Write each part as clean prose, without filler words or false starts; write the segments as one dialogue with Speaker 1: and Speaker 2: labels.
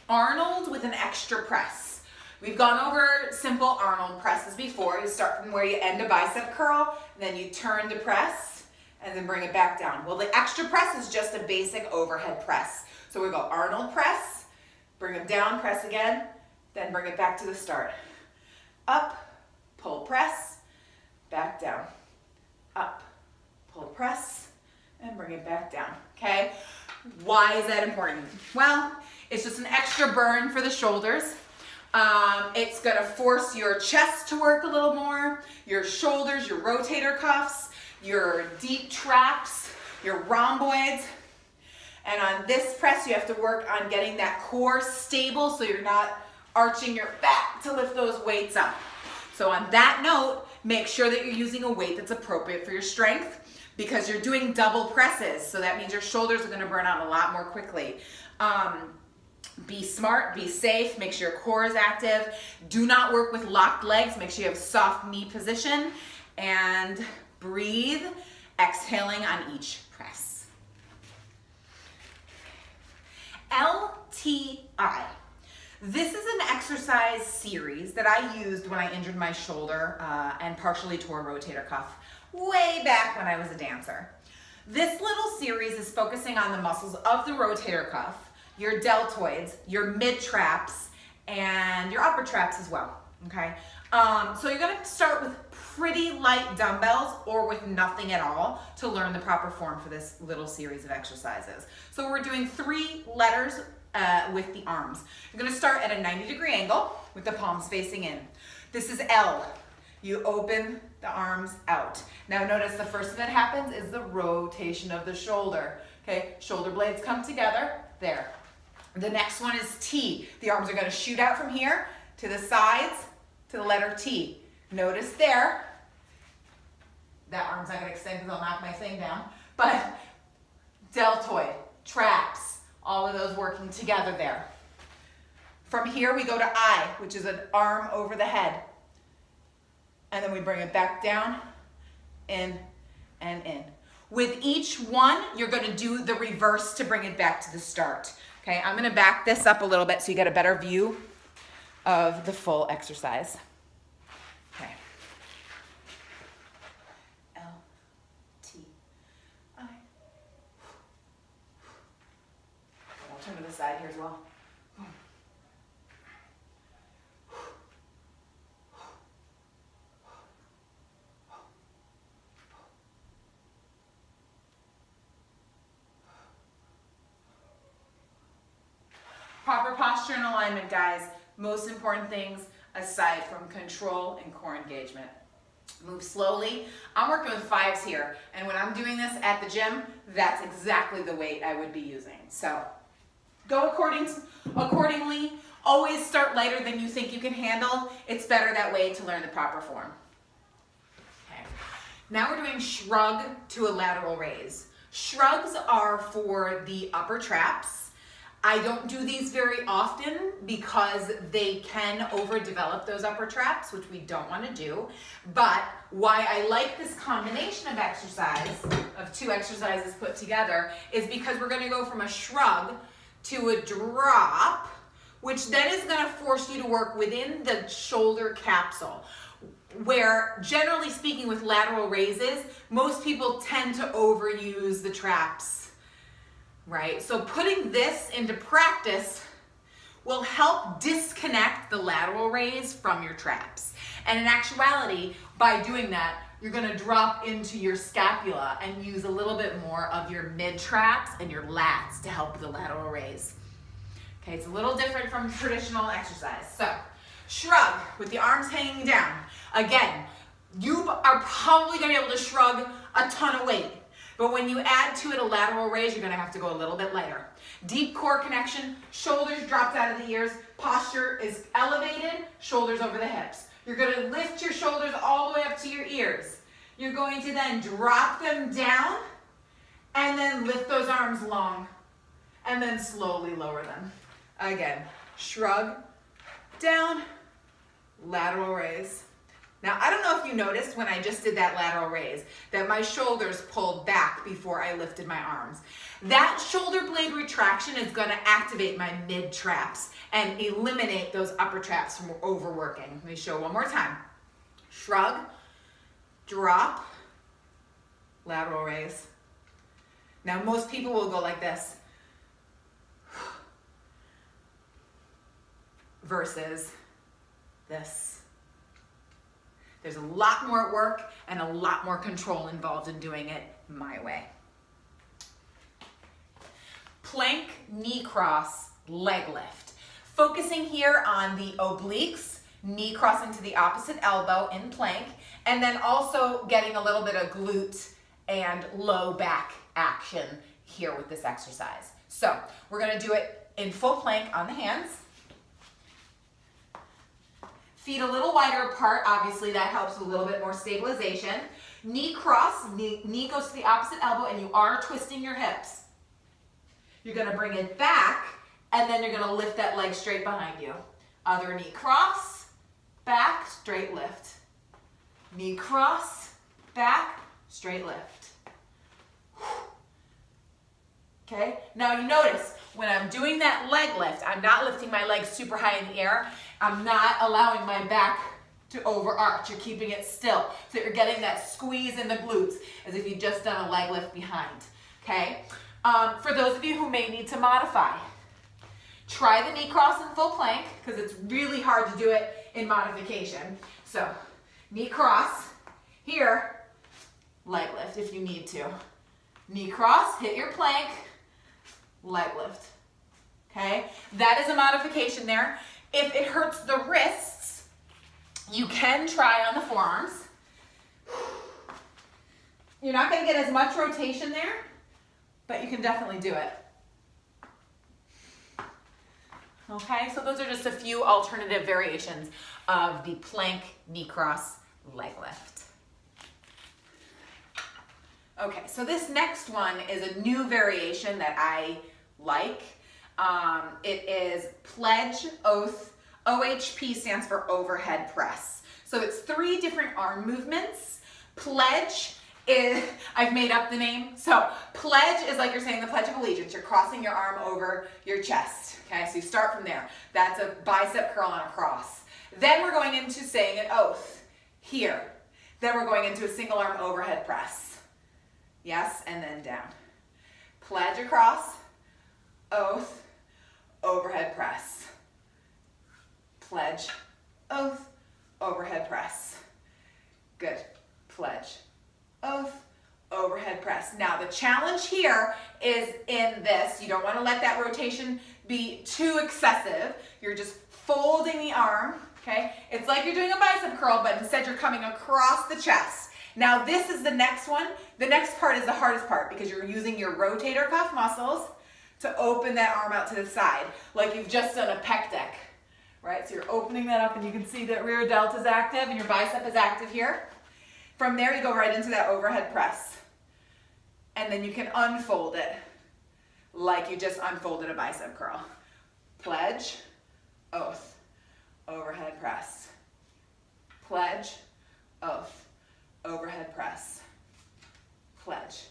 Speaker 1: Arnold with an extra press. We've gone over simple Arnold presses before. You start from where you end a bicep curl, and then you turn to press, and then bring it back down. Well, the extra press is just a basic overhead press. So we go Arnold press, bring it down, press again, then bring it back to the start. Up, pull, press, back down. Up, pull, press, and bring it back down, okay? Why is that important? Well, it's just an extra burn for the shoulders. It's gonna force your chest to work a little more, your shoulders, your rotator cuffs, your deep traps, your rhomboids. And on this press, you have to work on getting that core stable so you're not arching your back to lift those weights up. So on that note, make sure that you're using a weight that's appropriate for your strength because you're doing double presses. So that means your shoulders are gonna burn out a lot more quickly. Be smart, be safe, make sure your core is active. Do not work with locked legs. Make sure you have soft knee position and breathe, exhaling on each press. LTI. This is an exercise series that I used when I injured my shoulder and partially tore a rotator cuff way back when I was a dancer. This little series is focusing on the muscles of the rotator cuff, your deltoids, your mid traps, and your upper traps as well, okay? So you're gonna start with pretty light dumbbells or with nothing at all to learn the proper form for this little series of exercises. So we're doing 3 letters with the arms. You're gonna start at a 90-degree angle with the palms facing in. This is L. You open the arms out. Now notice the first thing that happens is the rotation of the shoulder, okay? Shoulder blades come together, there. The next one is T. The arms are gonna shoot out from here to the sides to the letter T. Notice there, that arm's not gonna extend because I'll knock my thing down, but deltoid, traps, all of those working together there. From here we go to I, which is an arm over the head. And then we bring it back down, in, and in. With each one, you're gonna do the reverse to bring it back to the start. Okay, I'm gonna back this up a little bit so you get a better view of the full exercise. Okay. L, T, I. I'll turn to the side here as well. Proper posture and alignment, guys. Most important things aside from control and core engagement. Move slowly. I'm working with 5s here, and when I'm doing this at the gym, that's exactly the weight I would be using. So go accordingly. Always start lighter than you think you can handle. It's better that way to learn the proper form. Okay. Now we're doing shrug to a lateral raise. Shrugs are for the upper traps. I don't do these very often because they can overdevelop those upper traps, which we don't want to do. But why I like this combination of exercise, of 2 exercises put together, is because we're going to go from a shrug to a drop, which then is going to force you to work within the shoulder capsule. Where, generally speaking, with lateral raises, most people tend to overuse the traps. Right? So putting this into practice will help disconnect the lateral raise from your traps. And in actuality, by doing that, you're gonna drop into your scapula and use a little bit more of your mid traps and your lats to help with the lateral raise. Okay, it's a little different from traditional exercise. So, shrug with the arms hanging down. Again, you are probably gonna be able to shrug a ton of weight. But when you add to it a lateral raise, you're gonna have to go a little bit lighter. Deep core connection, shoulders dropped out of the ears, posture is elevated, shoulders over the hips. You're gonna lift your shoulders all the way up to your ears. You're going to then drop them down and then lift those arms long and then slowly lower them. Again, shrug, down, lateral raise, Now, I don't know if you noticed when I just did that lateral raise that my shoulders pulled back before I lifted my arms. That shoulder blade retraction is going to activate my mid traps and eliminate those upper traps from overworking. Let me show one more time. Shrug, drop, lateral raise. Now, most people will go like this versus this. There's a lot more work and a lot more control involved in doing it my way. Plank, knee cross, leg lift. Focusing here on the obliques, knee crossing to the opposite elbow in plank, and then also getting a little bit of glute and low back action here with this exercise. So we're gonna do it in full plank on the hands. Feet a little wider apart, obviously that helps with a little bit more stabilization. Knee cross, knee goes to the opposite elbow and you are twisting your hips. You're gonna bring it back and then you're gonna lift that leg straight behind you. Other knee cross, back, straight lift. Knee cross, back, straight lift. Okay, now you notice when I'm doing that leg lift, I'm not lifting my legs super high in the air. I'm not allowing my back to overarch. You're keeping it still. So you're getting that squeeze in the glutes as if you've just done a leg lift behind. Okay, for those of you who may need to modify, try the knee cross in full plank because it's really hard to do it in modification. So knee cross, here, leg lift if you need to. Knee cross, hit your plank, leg lift. Okay, that is a modification there. If it hurts the wrists, you can try on the forearms. You're not going to get as much rotation there, but you can definitely do it. Okay, so those are just a few alternative variations of the plank, knee cross, leg lift. Okay, so this next one is a new variation that I like. It is pledge, oath, OHP stands for overhead press. So it's 3 different arm movements. Pledge is, I've made up the name. So pledge is like you're saying the Pledge of Allegiance. You're crossing your arm over your chest. Okay, so you start from there. That's a bicep curl on a cross. Then we're going into saying an oath here. Then we're going into a single arm overhead press. Yes, and then down. Pledge across, oath, overhead press. Pledge, oath, overhead press. Good. Pledge, oath, overhead press. Now the challenge here is in this, you don't want to let that rotation be too excessive. You're just folding the arm, okay? It's like you're doing a bicep curl, but instead you're coming across the chest. Now this is the next one. The next part is the hardest part because you're using your rotator cuff muscles to open that arm out to the side, like you've just done a pec deck, right? So you're opening that up and you can see that rear delt is active and your bicep is active here. From there, you go right into that overhead press. And then you can unfold it like you just unfolded a bicep curl. Pledge, oath, overhead press. Pledge, oath, overhead press. Pledge.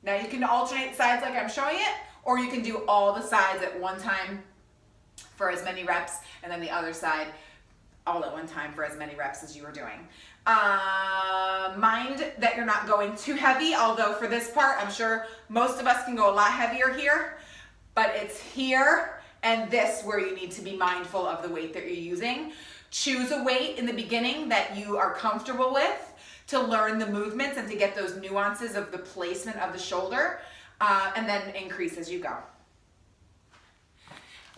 Speaker 1: Now you can alternate sides like I'm showing it, or you can do all the sides at one time for as many reps, and then the other side all at one time for as many reps as you were doing. Mind that you're not going too heavy, although for this part, I'm sure most of us can go a lot heavier here, but it's here and this where you need to be mindful of the weight that you're using. Choose a weight in the beginning that you are comfortable with to learn the movements and to get those nuances of the placement of the shoulder, and then increase as you go.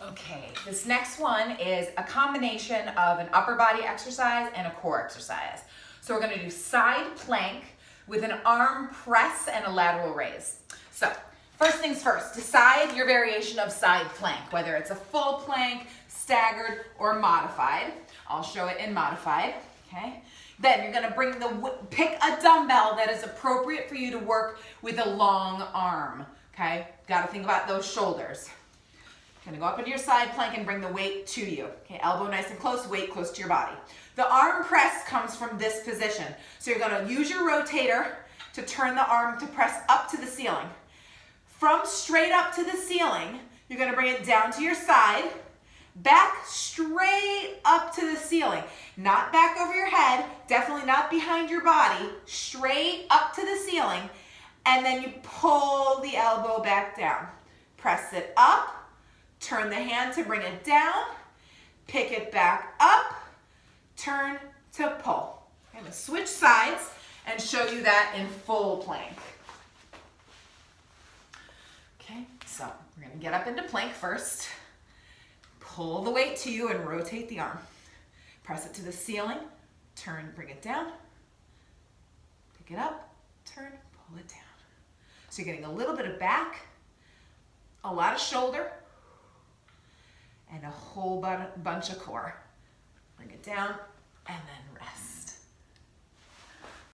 Speaker 1: Okay, this next one is a combination of an upper body exercise and a core exercise. So we're gonna do side plank with an arm press and a lateral raise. So first things first, decide your variation of side plank, whether it's a full plank, staggered, or modified. I'll show it in modified, okay? Then you're gonna pick a dumbbell that is appropriate for you to work with a long arm, okay? Gotta think about those shoulders. Gonna go up into your side plank and bring the weight to you. Okay, elbow nice and close, weight close to your body. The arm press comes from this position. So you're gonna use your rotator to turn the arm to press up to the ceiling. From straight up to the ceiling, you're gonna bring it down to your side, back straight up to the ceiling. Not back over your head, definitely not behind your body, straight up to the ceiling, and then you pull the elbow back down. Press it up, turn the hand to bring it down, pick it back up, turn to pull. I'm gonna switch sides and show you that in full plank. Okay, so we're gonna get up into plank first. Pull the weight to you and rotate the arm. Press it to the ceiling, turn, bring it down, pick it up, turn, pull it down. So you're getting a little bit of back, a lot of shoulder, and a whole bunch of core. Bring it down and then rest.